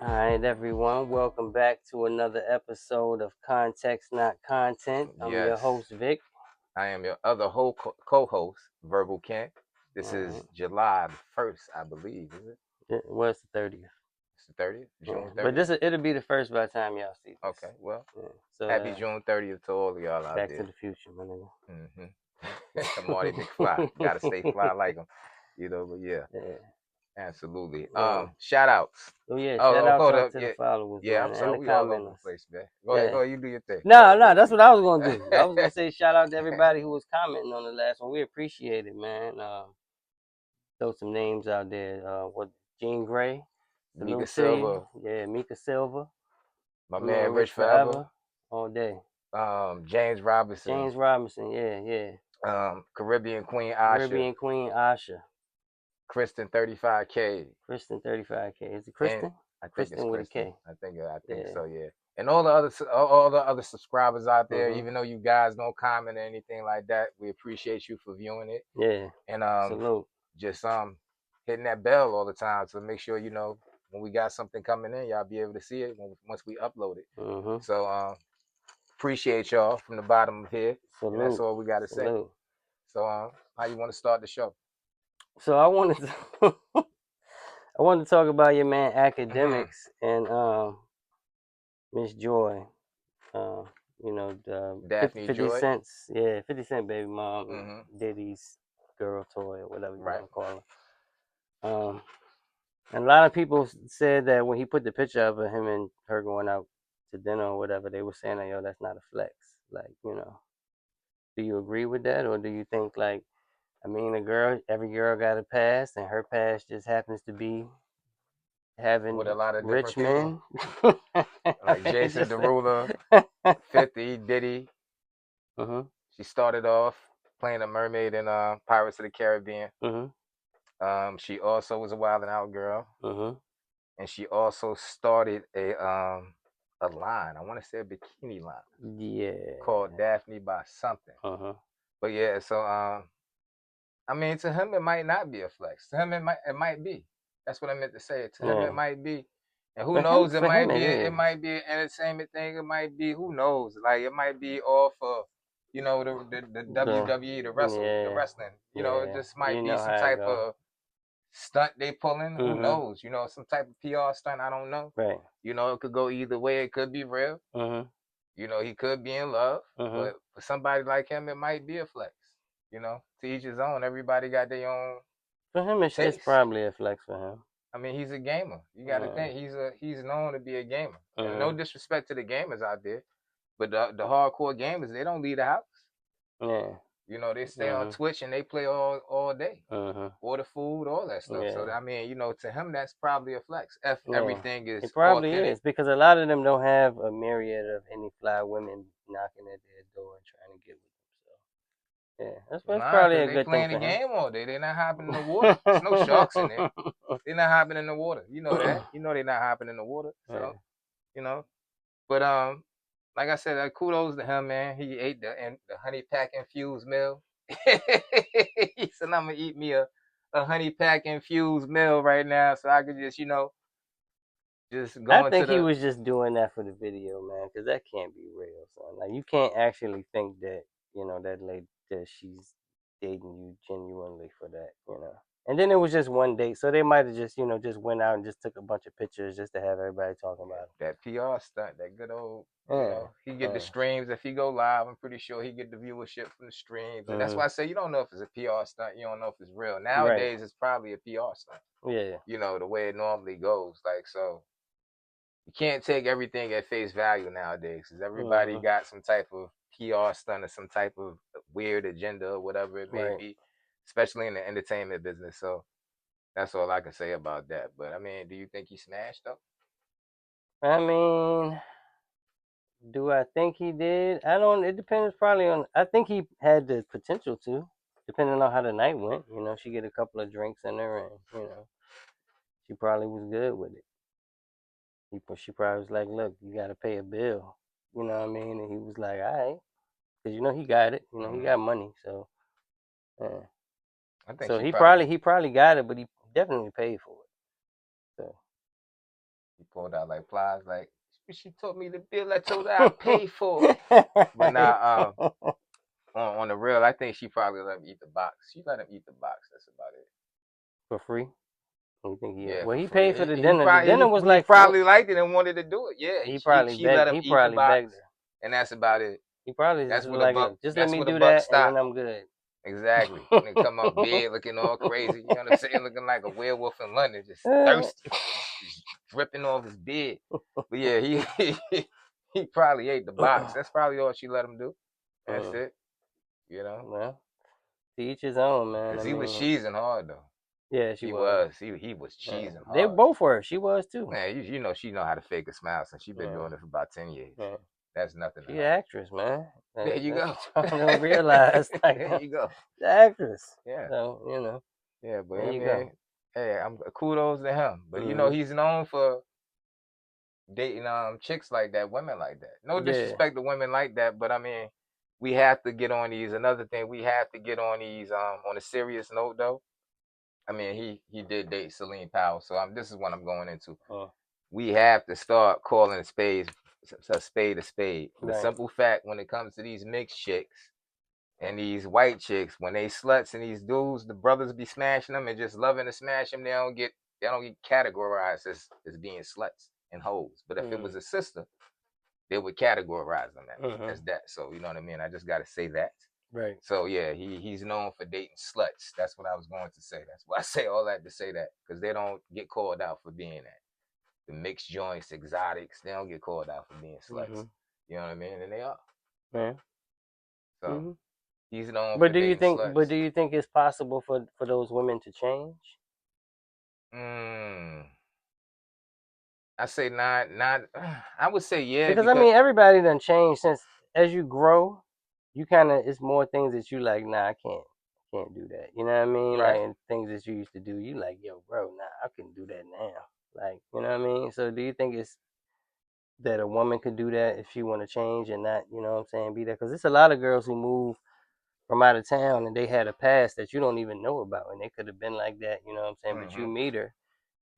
All right, everyone. Welcome back to another episode of Context Not Content. I'm your Yes, host, Vic. I am your other co-host, Verbal Kent. This All is right. July the 1st, I believe, is it? It was the 30th. It's the 30th, Yeah. June But 30th? it'll be the first by the time y'all see this. Okay, well, Yeah. So, happy June 30th to all of y'all out back to there. the future, my nigga. Marty McFly. Gotta stay fly like him, but yeah, Yeah. absolutely. Yeah. Shout outs. Oh, yeah. Shout Oh, outs hold out up. to the Yeah, followers, yeah, man, I'm and sorry. the We all over the commenters. place, man. Yeah. Go ahead, you do your thing. No, that's what I was going to do. I was going to say shout out to everybody who was commenting on the last one. We appreciate it, man. Throw some names out there. Jean Grey, Mika salute to you. Silva, Yeah, Mika Silva. my My man man Rich Rich Forever, Forever, all day. James Robinson, James Robinson, yeah. Caribbean Queen Asha, Caribbean Queen Asha. Kristen 35K, Kristen 35K. Is it and Kristen? I think it's Kristen with a Kristen. K. I think Yeah. so. Yeah, and all the other subscribers out there. Mhm. Even though you guys don't comment or anything like that, we appreciate you for viewing it Yeah. and Salute. just hitting that bell all the time to make sure when we got something coming in, y'all be able to see it once we upload it. Mhm. So appreciate y'all from the bottom of here, and that's Salute. all we got to say. Salute. So how you want to start the show? So I wanted to I wanted to talk about your man Academics and Miss Joy. Uh, the Daphne 50 Joy. cents, yeah, 50 Cent baby mom, Mm-hmm. Diddy's girl toy or whatever you Right. want to call her. And a lot of people said that when he put the picture of him and her going out to dinner or whatever, they were saying that, yo, that's not a flex. Like, do you agree with that? Or do you think, like, I mean, every girl got a past, and her past just happens to be With having a lot of different rich people, men? like Jason Just, Derulo, 50, Diddy. mhm, She started off playing a mermaid in Pirates of the Caribbean. mhm, She also was a Wild and Out girl, mhm. and she also started a line. I want to say a bikini line Yeah. called Daphne by something. Uh-huh. But yeah, so I mean, to him it might not be a flex. To him it might be. That's what I meant to say. To him it Yeah. might be. And who For him, knows? It for him, might it be. It is. might be an entertainment thing. It might be. Who knows? Like it might be all for, the The WWE, the yeah, wrestling. It yeah. just You might be know some how it type go. of stunt they pulling. Who Mhm. knows? Some type of PR stunt. I don't know. Right. It could go either way. It could be real. Mhm. He could be in love. Mhm. But for somebody like him, it might be a flex. To each his own. Everybody got their own For him, it's taste. probably a flex for him. I mean, he's a gamer. You got to Yeah. think he's known to be a gamer. And no Mhm. disrespect to the gamers out there, but the hardcore gamers, they don't leave the house. Yeah. They stay on Mhm. Twitch and they play all day. Mhm. Order food, all that stuff. So Yeah. I mean, to him that's probably a flex. If Yeah. everything It is probably authentic. is because a lot of them don't have a myriad of any fly women knocking at their door and trying to get with them. So yeah, that's Nah, probably cause a they good thing playing the for him. game all day. They're not hopping in the water. There's no sharks in there. They're not hopping in the water. You know that. You know they're not hopping in the water. Yeah. So you know. But like I said, kudos to him, man. He ate the honey pack infused meal. He said, "I'm gonna eat me a honey pack infused meal right now, so I could just I go into think he the." was just doing that for the video, man, because that can't be real, son. Like, you can't actually think that, that lady, that she's dating you genuinely for that, And then it was just one date, so they might have just, just went out and just took a bunch of pictures just to have everybody talking about That PR stunt, that good old, it. he get the Yeah, streams. If he go live, I'm pretty sure he get the viewership from the streams. And that's yeah. why I say you don't know if it's a PR stunt. You don't know if it's real. Right. Nowadays, it's probably a PR stunt. Yeah. The way it normally goes. Like, so you can't take everything at face value nowadays because everybody Hmm. got some type of PR stunt or some type of weird agenda or whatever it may Right. be, especially in the entertainment business. So that's all I can say about that. But I mean, do you think he smashed though? I mean, do I think he did? I don't. It depends probably on. I think he had the potential to, depending on how the night went. She get a couple of drinks in her, and she probably was good with it. She probably was like, "Look, you got to pay a bill." You know what I mean? And he was like, "All right," because he got it. He Mm-hmm. got money, so yeah. I think So she he probably. probably got it, but he definitely paid for it. So He pulled out like plies, like she told me the bill. I told her I pay for it. But now, on the real, I think she probably let him eat the box. She let him eat the box. That's about it. For free? You think he? Yeah, Well, for he free. paid for the He dinner. The probably dinner was he like four. probably liked it and wanted to do it. Yeah, He probably she let begged. him He eat the probably box, begged her. and that's about it. He probably just That's was what a like, buck. look, just let That's me what a do buck that, and stop. then I'm good. Exactly. When they come up bed looking all crazy, you know what I'm saying? Looking like a werewolf in London, just thirsty, just dripping off his bed. But yeah, he probably ate the box. That's probably all she let him do. That's it. You know, Well, to each his own, man. I because he was mean, cheesing hard though. yeah, she He was. was. He was Yeah. cheesing They hard. both were. She was too. Man, you know she know how to fake a smile since she been Yeah. doing it for about 10 years. Yeah. That's nothing to She an her. actress, man. There you That's go. what I don't realize. Like, There you go. the actress. Yeah. So Yeah, but there I you go. mean, hey, I'm kudos to him. But you know, Mm-hmm. he's known for dating chicks like that, women like that. No Yeah. disrespect to women like that, but I mean, we have to get on these. Another thing, we have to get on these. On a serious note, though. I mean, he did date Celine Powell, so this is what I'm going into. We have to start calling a spade a spade. For the Right. simple fact, when it comes to these mixed chicks and these white chicks, when they sluts and these dudes, the brothers be smashing them and just loving to smash them. They don't get categorized as being sluts and hoes. But if it was a sister, they would categorize them as that. So you know what I mean. I just got to say that. Right. So yeah, he's known for dating sluts. That's what I was going to say. That's why I say all that to say that, because they don't get called out for being that. The mixed joints, exotics, they don't get called out for being sluts. You know what I mean? And they are. Man. So he's known But for do you dating think? But sluts. do you think it's possible for those women to change? I say not. I would say yeah, Because I because mean, everybody done changed since as you grow, you kind of it's more things that you like. Nah, I can't do that. You know what I mean? Like right. and things that you used to do, you like, yo, bro, nah, I can do that now. Like, you know what I mean? So do you think it's that a woman could do that if she want to change and not, you know what I'm saying, be there? Because it's a lot of girls who move from out of town and they had a past that you don't even know about, and they could have been like that. You know what I'm saying? But you meet her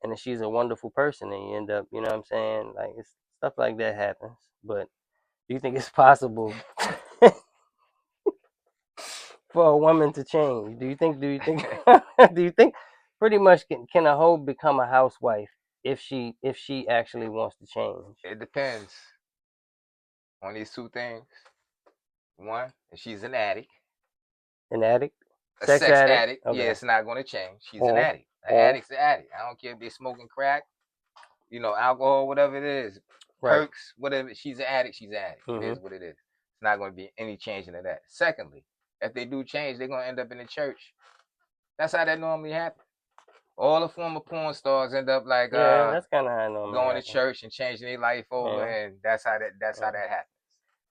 and then she's a wonderful person, and you end up, you know what I'm saying? Like it's stuff like that happens, but do you think it's possible for a woman to change? Do you think do you think pretty much can a hoe become a housewife if she actually wants to change? It depends on these two things. One, if she's an addict, An addict? a Sex sex addict? addict, yeah, Okay. it's not going to change. She's an Uh-huh. addict. An Uh-huh. addict's an addict. I don't care if they're smoking crack, alcohol, whatever it is, Right. perks, whatever. She's an addict. She's an addict. It Mm-hmm. is what it is. It's not going to be any changing of that. Secondly, if they do change, they're going to end up in the church. That's how that normally happens. All the former porn stars end up like Yeah, that's kind of how it normally going to happens. church and changing their life over, Yeah. and that's how Yeah. that happens.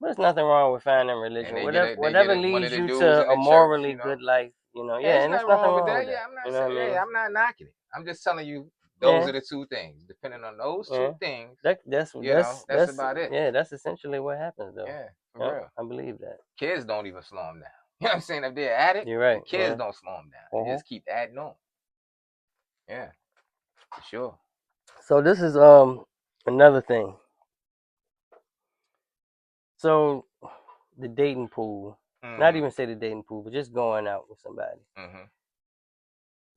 But there's nothing wrong with finding And religion. they get Whatever it. They get whatever it. One of leads the you dudes to in a the church, morally good life, Yeah, yeah, there's and there's nothing nothing wrong with wrong with that. Yeah, that. I'm You not know what saying. I Hey, mean? I'm not knocking it. I'm just telling you those Yeah. are the two things. Depending on those Yeah. two things, that's That's about it. yeah, that's essentially what happens though. Yeah, for Yep, real. I believe that. Kids don't even slow them down. You know what I'm saying? If they're addict, You're the right. kids Yeah. don't slow them down. They Uh-huh. just keep adding on. Yeah, for sure. So this is another thing. So the dating pool, not Mhm. even say the dating pool, but just going out with somebody. Mhm.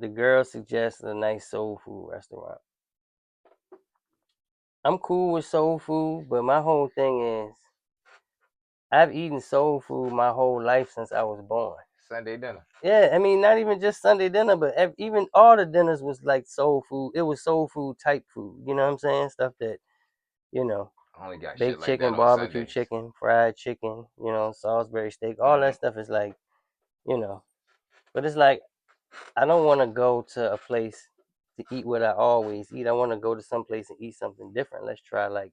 The girl suggests a nice soul food restaurant. I'm cool with soul food, but my whole thing is I've eaten soul food my whole life since I was born. Sunday dinner. Yeah, I mean, not even just Sunday dinner, but even all the dinners was like soul food. It was soul food type food. You know what I'm saying? Stuff that, you know, I only got shit baked like that chicken, on barbecue Sundays. chicken, fried chicken, Salisbury steak. All that Mhm. stuff is like, you know, but it's like, I don't want to go to a place to eat what I always eat. I want to go to some place and eat something different. Let's try like,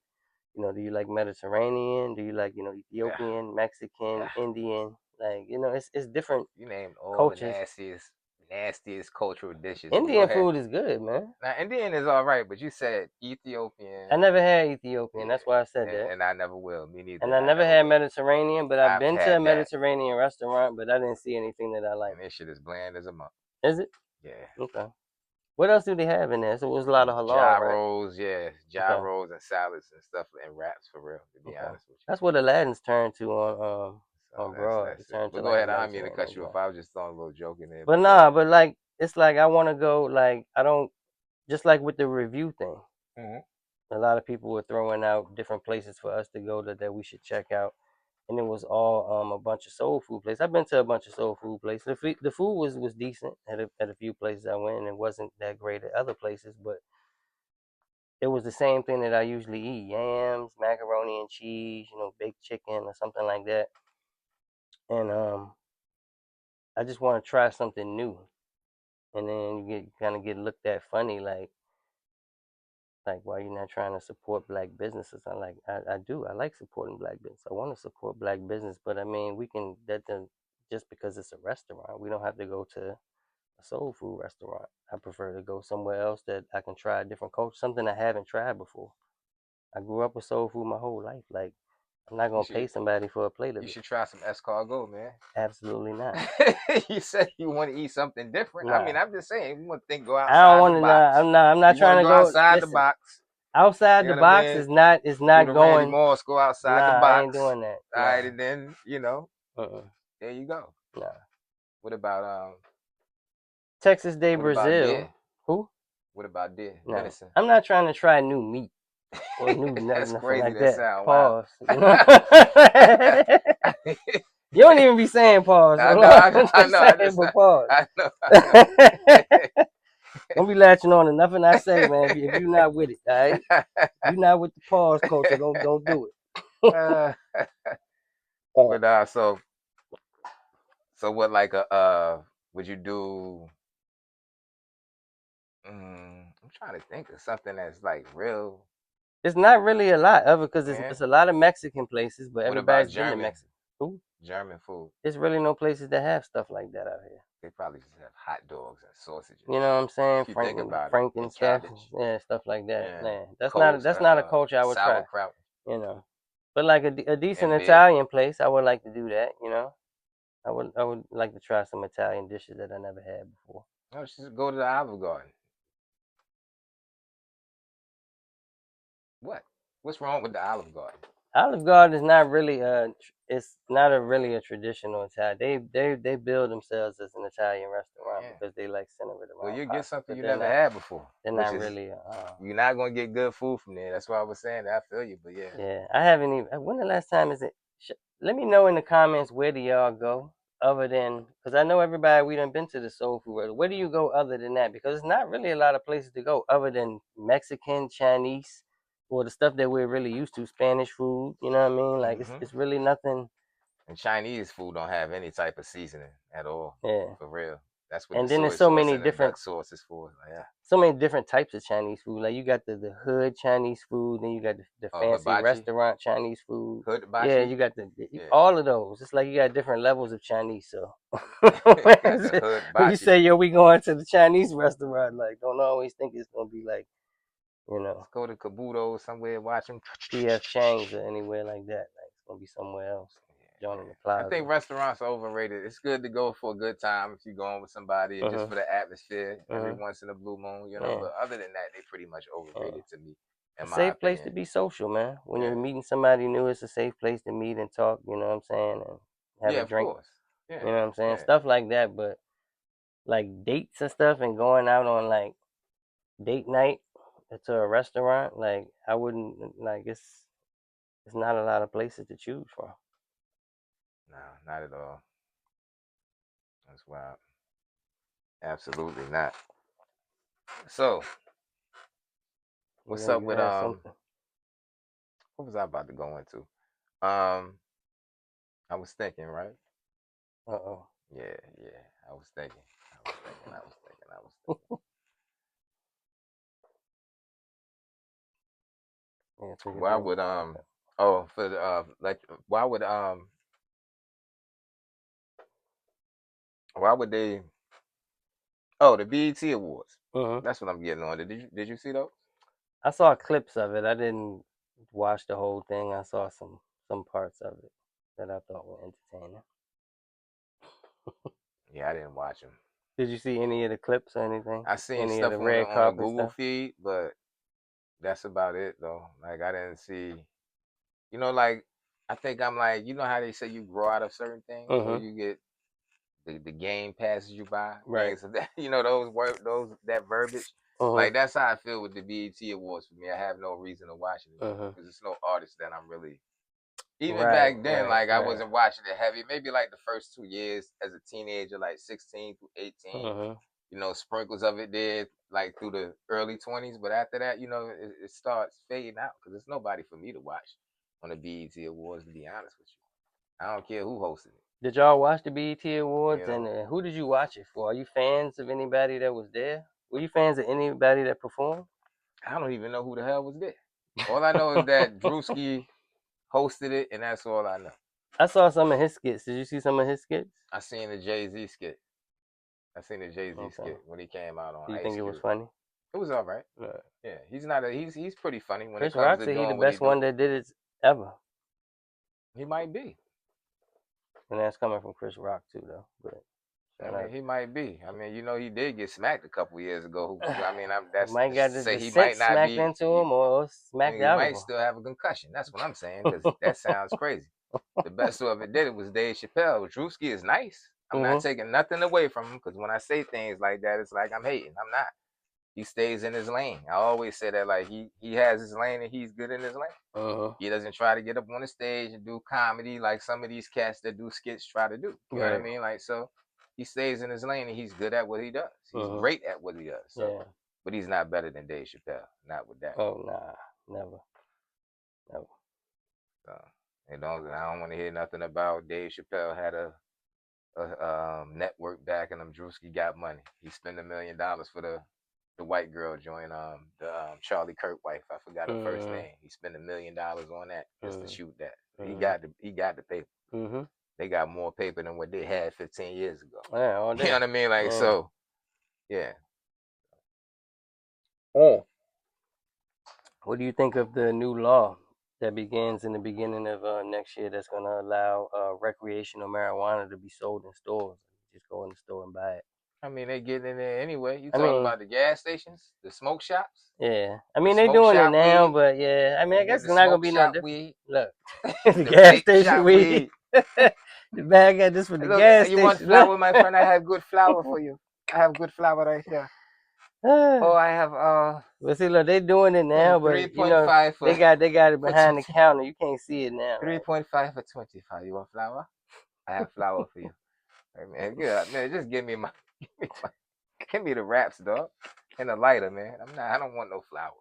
do you like Mediterranean? Do you like, Yeah. Ethiopian, Mexican, Yeah. Indian? Like, it's different You named all the cultures. nastiest cultural dishes. But go Indian ahead. food is good, man. Now Indian is all right, but you said I Ethiopian. never had Ethiopian. Yeah, That's why I said that. and I never will. Me neither. And And I I never never had will. Mediterranean, but I've I've been to a had that, Mediterranean restaurant, but I didn't see anything that I like. and this shit is bland as a month. Is it? Yeah. Okay. What else do they have in there? So it was a lot of halal, right? Gyros, yeah, Okay, gyros and salads and stuff and wraps for real. To be okay. honest with you. That's what Aladdin's turned to So on that's Broad. that's It it. turned to But go like a ahead. I didn't mean to Mexican cut you off. joint. I was just throwing a little joke in there. But But go ahead. nah, but like it's like I want to go. Like I don't just like with the review thing. Hmm. A lot of people were throwing out different places for us to go that we should check out, and it was all a bunch of soul food places. I've been to a bunch of soul food places. The food was decent at a few places I went, and it wasn't that great at other places, but it was the same thing that I usually eat: yams, macaroni and cheese, baked chicken or something like that. And I just want to try something new, and then you get kind of get looked at funny, like why you're not trying to support black businesses. I'm like, I do. I like supporting black business. I want to support black business, but I mean, we can that doesn't just because it's a restaurant, we don't have to go to a soul food restaurant. I prefer to go somewhere else that I can try a different culture, something I haven't tried before. I grew up with soul food my whole life. Like, I'm not You gonna pay should somebody for a plate of you it. should try some escargot, man. Absolutely not. You said you want to eat something different. I mean, Nah, I'm just saying, you want to think go I don't outside the want to. Nah, box. I'm not. I'm not You want trying to to go go. outside the Listen, box. outside You the know what I box mean? is not Do not the Randy going. Moss, go outside the Nah, I ain't box. doing that. All right, Nah, and then uh-uh, there you go. nah. What about Texas Day what about deer? Brazil. Who? What about deer? Nah, Venison. I'm not trying to try new meat or new That's nothing crazy. like That that. sound wild. Pause. You don't even be saying pause. I Hold know, on. I know, I'm I just know, I saying, just, but pause. I know, I know. Don't be latching on to nothing I say, man. If you're not with it, all right? You're not with the pause culture. Don't do it. Uh, Oh, but so what like a would you do? I'm trying to think of something that's like real. it's not really a lot of it because Yeah. it's a lot of Mexican places, but What about everybody's been to German? Mexico. Ooh, German food. there's really no places that have stuff like that out here. They probably just have hot dogs and sausage and You know what shit. I'm saying? If you think about it, and Frankencash, cabbage. yeah, stuff like that. Yeah. Yeah, Coles, that's not a culture I would try. sauerkraut You know, but like a decent and beer. Italian place, I would like to do that. I would like to try some Italian dishes that I never had before. No, just go to the Olive Garden. What? What's wrong with the Olive Garden? Olive Garden is not really it's not a really a traditional Italian. They build themselves as an Italian restaurant Yeah. because they like center it Well, around you get pasta, something but you never had before, they're which not is really. you're not gonna get good food from there. That's why I was saying that. I feel you, but yeah. Yeah, I haven't even. When the last time is it? Let me know in the comments where do y'all go other than because I know everybody we done been to the soul food. Where do you go other than that? Because it's not really a lot of places to go other than Mexican, Chinese, or the stuff that we're really used to, Spanish food. You know what I mean? Like Hmm. it's really nothing. And Chinese food don't have any type of seasoning at all, Yeah, for real. That's what the and then there's soy sauce and the duck sauce is for. Like, yeah. so many different types of Chinese food. Like you got the hood Chinese food, then you got the fancy Hibachi, restaurant Chinese food. hood Yeah, hibachi. you got Yeah, all of those. It's like you got different levels of Chinese. So got the hood when you hibachi. say yo, we going to the Chinese restaurant, like don't always think it's gonna be like Let's go to Kabuto somewhere, watch them. PF Chang's or anywhere like that. Like it's gonna be somewhere else. Yeah, Joining the man. I plaza. think restaurants are overrated. It's good to go for a good time if you're going with somebody and just Mhm. for the atmosphere every Mhm. once in a blue moon, Yeah. But other than that, they pretty much Yeah. overrated to me, A in my safe place to opinion. be social, man. When you're Yeah, meeting somebody new, it's a safe place to meet and talk. You know what I'm saying, and have yeah, a of drink. course. Yeah, You know what I'm saying? yeah. Stuff like that, but like dates and stuff and going out on like date night to a restaurant, like I wouldn't like it's not a lot of places to choose from. No, not at all. That's wild. Absolutely not. So, what's up You with had something. what was I about to go into? Um, I was thinking, right? Uh-oh. Yeah, yeah. I was thinking. I was thinking. I was thinking. I was thinking. Yeah, take a Why drink. would Okay. oh for the like why would they oh the BET Awards. Mhm. That's what I'm getting on. Did you see those? I saw clips of it. I didn't watch the whole thing. I saw some parts of it that I thought were entertaining. Yeah, I didn't watch them. Did you see any of the clips or anything? I seen Any of stuff the on the red on the carpet Google stuff? feed, but that's about it though. Like I didn't see, like I think I'm like, how they say you grow out of certain things, or Mm-hmm. you get the game passes you by, Right. things of that. Those that verbiage. Mm-hmm. Like that's how I feel with the BET Awards for me. I have no reason to watch it anymore Mm-hmm. because it's no artist that I'm really. Even Right. back then, Right. like I Right. wasn't watching it heavy. Maybe like the first 2 years as a teenager, like 16 through 18. Mm-hmm. Sprinkles of it did like through the early 20s, but after that, it starts fading out because there's nobody for me to watch on the BET Awards. To be honest with you, I don't care who hosted it. Did y'all watch the BET Awards? You And know, who did you watch it for? Are you fans of anybody that was there? Were you fans of anybody that performed? I don't even know who the hell was there. All I know is that Drewski hosted it, and that's all I know. I saw some of his skits. Did you see some of his skits? I seen the Jay Z skit. I seen the Jay Z Okay. skit when he came out on Do you Ice think it was Cube. funny? It was all right. Right. Yeah, he's not a he's pretty funny when it Chris comes Rock to said he the doing what he best do. one that did it ever. He might be. And that's coming from Chris Rock too, though. But I shout mean, out. he might be. I mean, he did get smacked a couple years ago. I mean, He that's might just got to the say he sense might not smacked be. into him or I smacked mean, he out of might him. still have a concussion. That's what I'm saying because that sounds crazy. The best who ever did it was Dave Chappelle. Drewski is nice. I'm not Mm-hmm. taking nothing away from him because when I say things like that, it's like I'm hating. I'm not. He stays in his lane. I always say that like he has his lane and he's good in his lane. Uh-huh. He doesn't try to get up on the stage and do comedy like some of these cats that do skits try to do. You know what I Right. mean? Like so, he stays in his lane and he's good at what he does. He's Uh-huh. great at what he does. So, Yeah. but he's not better than Dave Chappelle. Not with that. Oh nah, never, never. So, I don't want to hear nothing about Dave Chappelle had a network backing him. Drewski got money. He spent $1 million for the white girl join the Charlie Kirk wife. I forgot her first Mm, name. He spent $1 million on that just to mm, shoot that. mm, He got the paper. mm-hmm. They got more paper than what they had 15 years ago. Yeah, all You know day. what I mean? Like Yeah. so, yeah. Oh. What do you think of the new law that begins in the beginning of next year that's going to allow recreational marijuana to be sold in stores? Just go in the store and buy it. I mean, they getting in there anyway. You I talking mean, about the gas stations, the smoke shops, yeah. I the mean, they smoke doing it shop now, weed. but yeah. I mean, I They guess get it's the not going to smoke be no shop different. weed, Look, the the gas vape station shop weed. weed. The bag got this for the Look, gas you want station. flour, my friend? I have good flour for you. I have good flour right here. Oh, I have But see, look, they doing it now, three but you point know, five for they got it for behind the 20. counter. You can't see it now, right? 3.5 for 25. You want flour? I have flour for you. Hey, man, good man. Just give me my, give me the wraps, dog, and the lighter, man. I don't want no flour.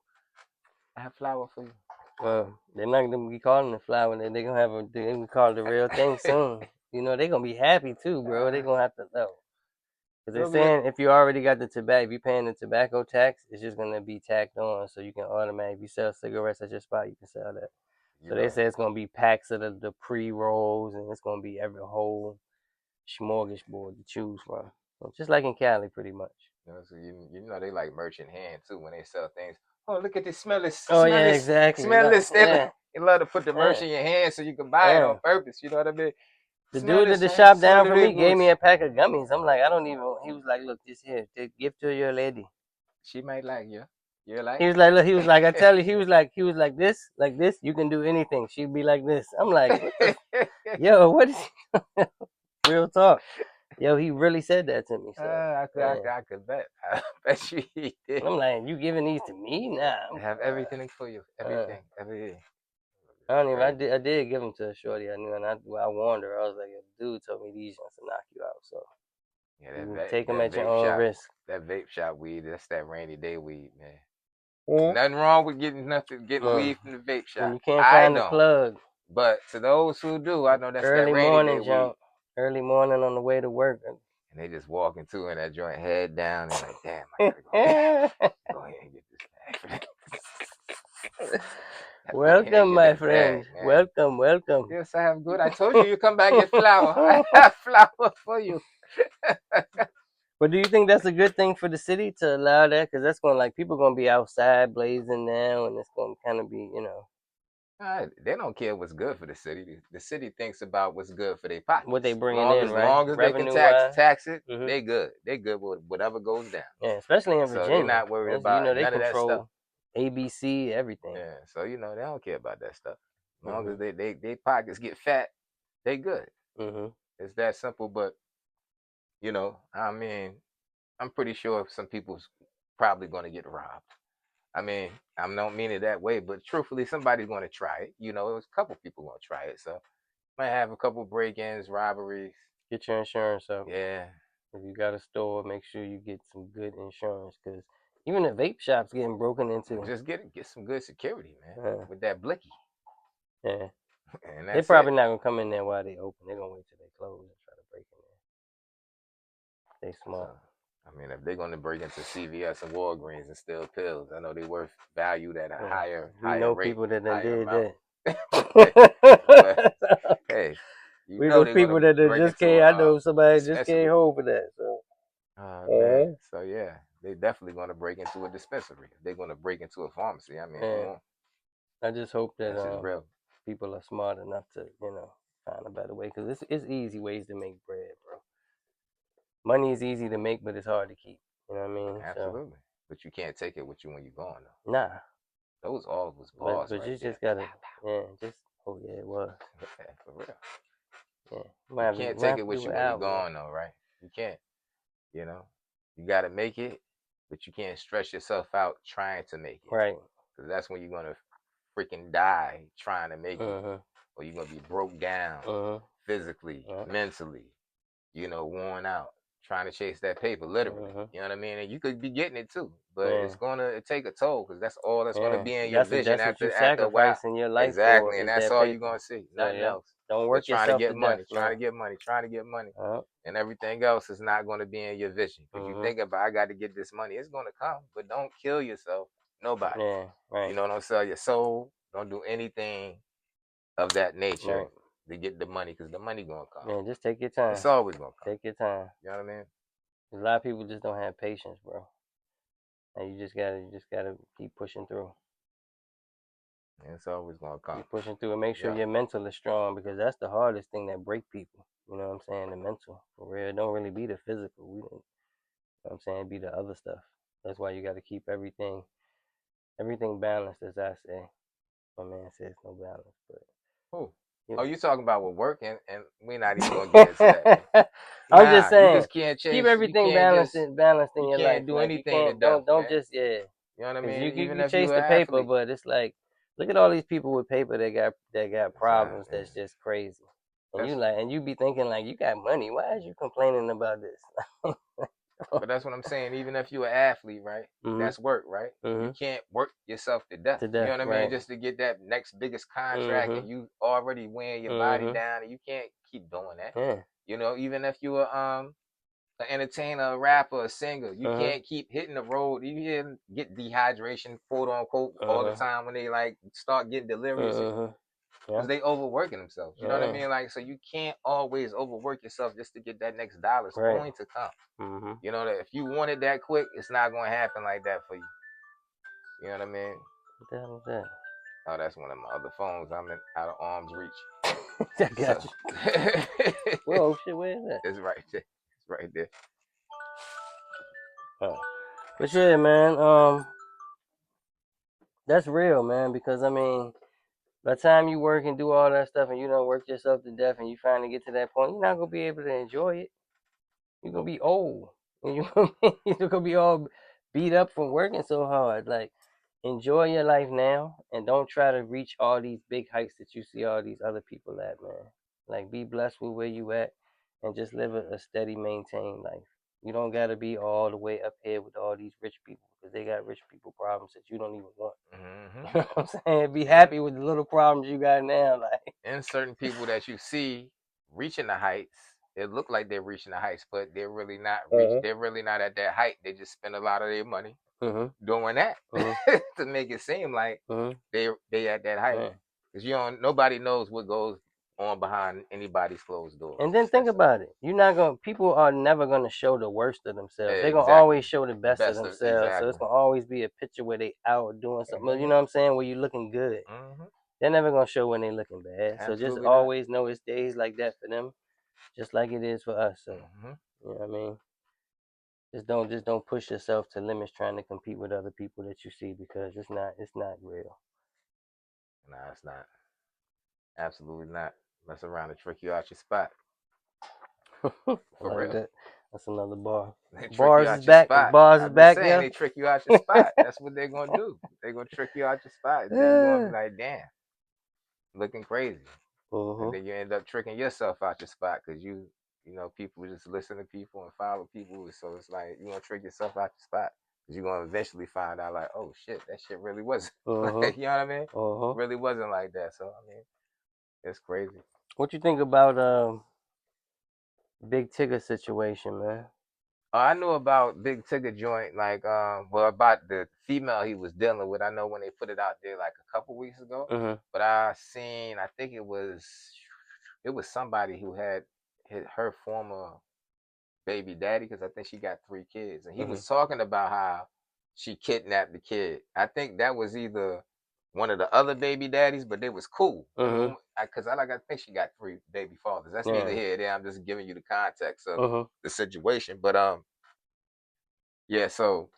I have flour for you. Well, they're not gonna be calling it flour. They're gonna have they're gonna call it the real thing soon. You know, they're gonna be happy too, bro. They're gonna have to know. Because they're It'll be. saying if you already got the tobacco, if you're paying the tobacco tax, it's just gonna be tacked on, so you can automatically, if you sell cigarettes at your spot, you can sell that. So You're they right. say it's gonna be packs of the pre rolls, and it's gonna be every whole smorgasbord to choose from. So just like in Cali, pretty much. So you know they like merchant hand too when they sell things. Oh, look at this, smell this, Oh smell yeah, this, exactly. smell Look, this. yeah, They love to put the merch yeah, in your hand so you can buy it on yeah. purpose. You know what I mean? The Smell dude at this, the man. shop Smell down the from me red gave boots. me a pack of gummies. I'm like, I don't even. He was like, look, just here, give to your lady. She might like you. You're like. He was like, look, he was like, I tell you, like this. You can do anything. She'd be like this. I'm like, what the, yo, what is real talk? Yo, he really said that to me. So, yeah. I could bet. I bet you he did. I'm like, you giving these to me? Nah, They have everything for you. uh, Everything. I don't even. Crazy. I did give them to a shorty I knew, and I warned her. I was like, yo, dude told me these ones to knock you out. So Yeah, you can take them that at your vape own shop, risk. that vape shop weed. That's that rainy day weed, man. Mm. Nothing wrong with getting Uh, weed from the vape when shop. you can't I find the don't. plug, But to those who do, I know that's that early rainy day morning weed. jump, early morning on the way to work. And they just walk into in that joint head down and like, damn, I gotta go ahead and get this bag. Gotta go ahead and Welcome, get my this bag, friend. man. Welcome, welcome. Yes, I have good. I told you come back get flour. I have flour for you. But do you think that's a good thing for the city to allow that? Because that's going like people gonna be outside blazing now, and it's gonna kind of be They don't care what's good for the city. The city thinks about what's good for their pockets. What they bringing Long in, as right? long as they can Revenue wise. tax it, Mm-hmm. they good. They good with whatever goes down. Yeah, especially in So they're Virginia. not worried You know, about they none of that stuff. control ABC, everything. Yeah. So you know they don't care about that stuff. As long Mm-hmm. as they pockets get fat, they good. Mm-hmm. It's that simple. But you know, I mean, I'm pretty sure some people's probably going to get robbed. I mean, I don't mean it that way, but truthfully, somebody's going to try it. You know, it was a couple people going to try it. So might have a couple break-ins, robberies. Get your insurance up. Yeah. If you got a store, make sure you get some good insurance, because even the vape shops getting broken into. Just get some good security, man, Yeah. with that blicky, Yeah. and They that's probably it. not gonna come in there while they open. They're gonna wait till they close and try to break in there. They So, smart. I mean, if they're going to break into CVS and Walgreens and steal pills, I know they're worth valued at a Yeah. We higher know rate, people that done higher did amount. But that. hey, you We know know they're going people to that done break just into can't. I a know somebody that just can't dispensary. hold for that. So. Oh man, Uh-huh. so yeah, they definitely going to break into a dispensary. If they're going to break into a pharmacy, I mean, come Yeah. on, I just hope that that's just real. people are smart enough to find a better way, because it's easy ways to make bread, bro. Money is easy to make, but it's hard to keep. You know what I mean? So Absolutely, but you can't take it with you when you're gone though. nah, Those all was but bars right you there. just gotta, yeah, just oh yeah, it was, Yeah, for real. yeah. You can't Might take have it to with do you an when you're album though. gone though, right? You can't. You know, you got to make it, but you can't stress yourself out trying to make it, Right. because that's when you're gonna freaking die trying to make it, Mhm. or you're gonna be broke down Mhm. physically, Yeah. mentally, worn out, trying to chase that paper, literally. Mhm. You know what I mean? And you could be getting it too, but Yeah. it's gonna take a toll because that's all that's gonna Yeah. be in your That's vision what you after a while. sacrifice in your life for, Exactly, and is that's that all you're paper. gonna see, So nothing yeah, else. don't But work trying to yourself to get death, money, trying to man. get money, trying to get money, Uh, and everything else is not going to be in your vision because you mhm. think about I got to get this money. It's going to come, but don't kill yourself. Nobody. Yeah. Right. Don't sell your soul. Don't do anything of that nature Right. to get the money because the money gonna come. Yeah. Just take your time. It's always gonna come. Take your time. You know what I mean? A lot of people just don't have patience, bro. And you just gotta keep pushing through. It's always gonna come. Keep pushing through and make sure Yeah. your mental is strong, because that's the hardest thing that break people. You know what I'm saying? The mental. For real. It don't really be the physical. We don't, you know what I'm saying? It be the other stuff. That's why you gotta keep everything balanced, as I say. My man says no balance, but Who? you Oh, know. you talking about with work and we're not even gonna get into that, man. I'm just Nah, you saying, just can't keep change. everything balanced in You your life. can't do Like you anything to can't death, don't man. just You know what I because mean? Even you if you chase an the paper, athlete. but it's like, look at all these people with paper that got problems. Yeah. That's just crazy. And That's you be thinking like, you got money. Why is you complaining about this? But that's what I'm saying. Even if you're an athlete, right? Mhm. That's work, right? You Mhm. can't work yourself to death. To You know death, what I mean? right? Just to get that next biggest contract, Mhm. and you already wearing your body Mhm. down, and you can't keep doing that. Yeah. Even if you're an entertainer, a rapper, a singer, you Mhm. can't keep hitting the road. You get dehydration, quote unquote, all the Mhm. time when they like start getting delirious Mhm. because Yeah. they overworking themselves. You know what I Yeah. mean? Like, so you can't always overwork yourself just to get that next dollar. It's Right. going to come. Mhm. You know that if you want it that quick, it's not going to happen like that for you. You know what I mean? What the hell is that? Oh, that's one of my other phones. I'm in out of arm's reach. I So got you. Whoa, shit, where is that? it's right there. It's right there. Oh. But yeah, man. That's real, man. Because I mean, by the time you work and do all that stuff, and you don't work yourself to death, and you finally get to that point, you're not gonna be able to enjoy it. You're gonna be old, and you're gonna be all beat up from working so hard. Like, enjoy your life now, and don't try to reach all these big heights that you see all these other people at, man. Like, be blessed with where you at, and just live a steady, maintained life. You don't gotta be all the way up here with all these rich people, because they got rich people problems that you don't even want. Mm-hmm. You know what I'm saying? Be And happy with the little problems you got now. Like, and certain people that you see reaching the heights, it look like they're reaching the heights, but they're really not uh-huh. They're really not at that height. They just spend a lot of their money Mm-hmm. doing that Mm-hmm. to make it seem like Mm-hmm. they at that height. Yeah. Because nobody knows what goes on behind anybody's closed doors. And then It's think that simple. about it. You're not gonna. People are never gonna show the worst of themselves. They're gonna Exactly. always show the The best of best of themselves. So it's exactly. gonna always be a picture where they out doing something. You Mm-hmm. know what I'm saying? Where you looking good. Mm-hmm. they're never gonna show when they looking bad. So just Absolutely not. always know it's days like that for them, just like it is for us. So Mm-hmm. you know what I mean. Just don't push yourself to limits trying to compete with other people that you see because it's not real. Nah, it's not. Absolutely not. Mess around and trick you out your spot. I For like real. that. That's another bar. They trick you Bars is out your back. spot. Bars is I'm just back, saying yeah. they trick you out your spot. That's what they're gonna do. They're gonna trick you out your spot. And then you're gonna be like, damn, looking crazy. And Mhm. then you end up tricking yourself out your spot because people just listen to people and follow people. So it's like you're gonna trick yourself out your spot because you're gonna eventually find out like, oh shit, that shit really wasn't Mhm. like, you know what I mean? Mhm. Really wasn't like that. So I mean, it's crazy. What you think about Big Tigger situation, man? I knew about Big Ticket Joint, like, well, about the female he was dealing with. I know when they put it out there like a couple weeks ago, Mhm. but I think it was somebody who had her former baby daddy because I think she got 3 kids, and he Mhm. was talking about how she kidnapped the kid. I think that was either one of the other baby daddies, but they was cool. Mhm. Because I think she got 3 baby fathers. That's neither Yeah. here nor there. I'm just giving you the context of Mhm. the situation, but yeah, so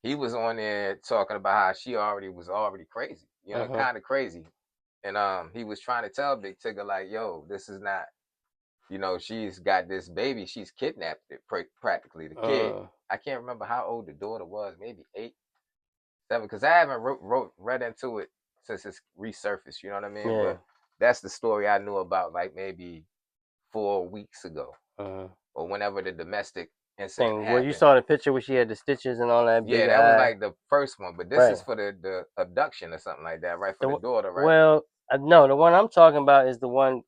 he was on there talking about how she was already crazy, Mhm. kind of crazy. And he was trying to tell Big Tigger like, yo, this is not, she's got this baby, she's kidnapped it practically, the kid. I can't remember how old the daughter was, maybe 8, 7, because I haven't read into it since it's resurfaced, you know what I mean? Yeah. But that's the story I knew about like maybe 4 weeks ago Mhm. or whenever the domestic incident Thing. Well, you happened. saw the picture where she had the stitches and all that Yeah, big that was eye. like the first one, but this is Right. for the abduction or something like that, right? For The, the daughter, right? well, no, the one I'm talking about is the one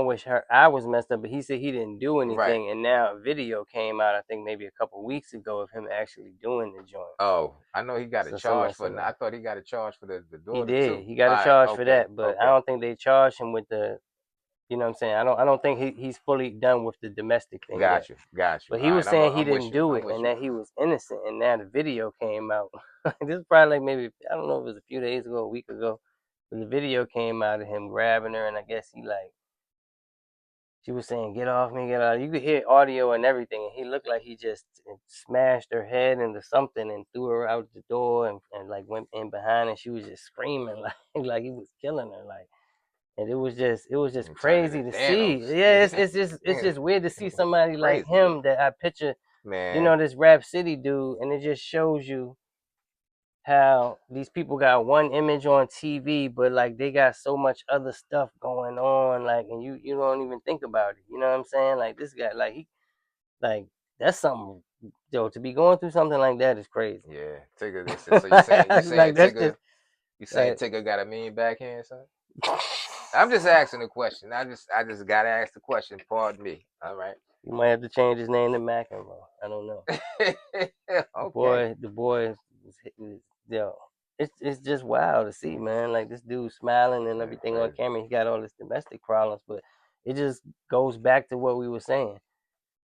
which her eye was messed up, but he said he didn't do Right. anything, and now a video came out. I think maybe a couple weeks ago of him actually doing the joint. Oh, I know he got a So charge somebody, for. somebody, I thought he got a charge for the he daughter did. too. He got All a right. charge for Okay. that, but I Okay. don't think they charged him with the. You know what I'm saying? I don't think he's fully done with the domestic thing yet. Got you. Got you. But All he right. was I'm saying he I'm with didn't you. do I'm it with and you. that he was innocent. And now the video came out. This is probably like maybe I don't know if it was a few days ago, a week ago. But the video came out of him grabbing her, and I guess she was saying, "Get off me, get off." You could hear audio and everything, and he looked like he just smashed her head into something and threw her out the door and like went in behind, and she was just screaming like he was killing her, like. And it was just And turned into crazy to see. Thanos. Yeah, it's just weird to see somebody like Crazy, him that I picture, man. this Rap City dude, and it just shows you how these people got one image on TV, but like they got so much other stuff going on, like, and you don't even think about it. You know what I'm saying? Like this guy, like that's something, yo, to be going through something like that is crazy. Yeah. Tigger. This is, so you saying Like that's Tigger? just You saying like Tigger got a mean backhand, son? I'm just asking a question. I just gotta ask the question. Pardon me. All right. you might have to change his name to McEnroe. I don't know. The Okay. boy, the boy yo, it's just wild to see, man. Like this dude smiling and Man, everything on crazy. camera. He got all this domestic problems, but it just goes back to what we were saying.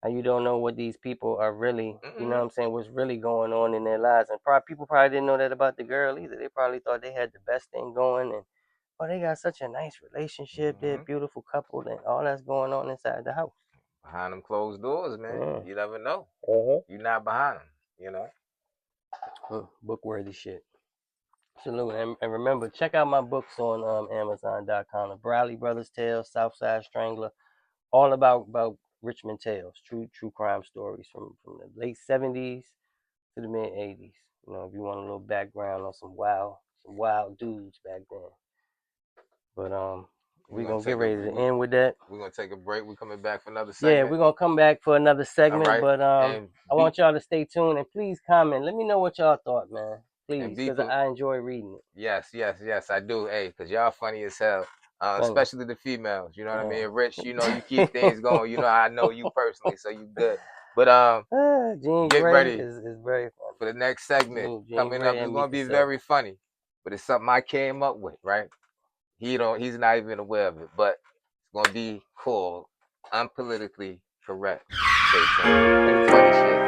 How you don't know what these people are really, what Mm-hmm. I'm saying, what's really going on in their lives. And people probably didn't know that about the girl either. They probably thought they had the best thing going and oh, they got such a nice relationship. They're a Mm-hmm. beautiful couple and all that's going on inside the house. Behind them closed doors, man. Yeah. You never know. Uh-huh. You're not behind them, you know. Book worthy shit. Salute. And remember, check out my books on Amazon.com. The Bradley Brothers Tales, Southside Strangler, all about Richmond tales, true crime stories from the late '70s to the mid '80s. If you want a little background on some wild dudes back then. But We're we gonna gonna get take a ready to end with that. we're gonna take a break. We're coming back for another Yeah, segment. we're gonna come back for another All segment, right. but And I be want y'all to stay tuned and please comment. Let me know what y'all thought, man. and Please, be because I enjoy reading it. yes, yes, yes, I do. Hey, cause y'all funny as hell. Funny. Especially the females. You know what I mean? Rich, you keep Yeah. things going. I know you personally, so you good. But Jean get Grey ready is very funny. for the next segment Salute Jean coming Grey up. It's and gonna Mika be Silver. very funny, but it's something I came up with, right? He's not even aware of it, but it's gonna be called unpolitically correct. Stay tuned. Funny shit.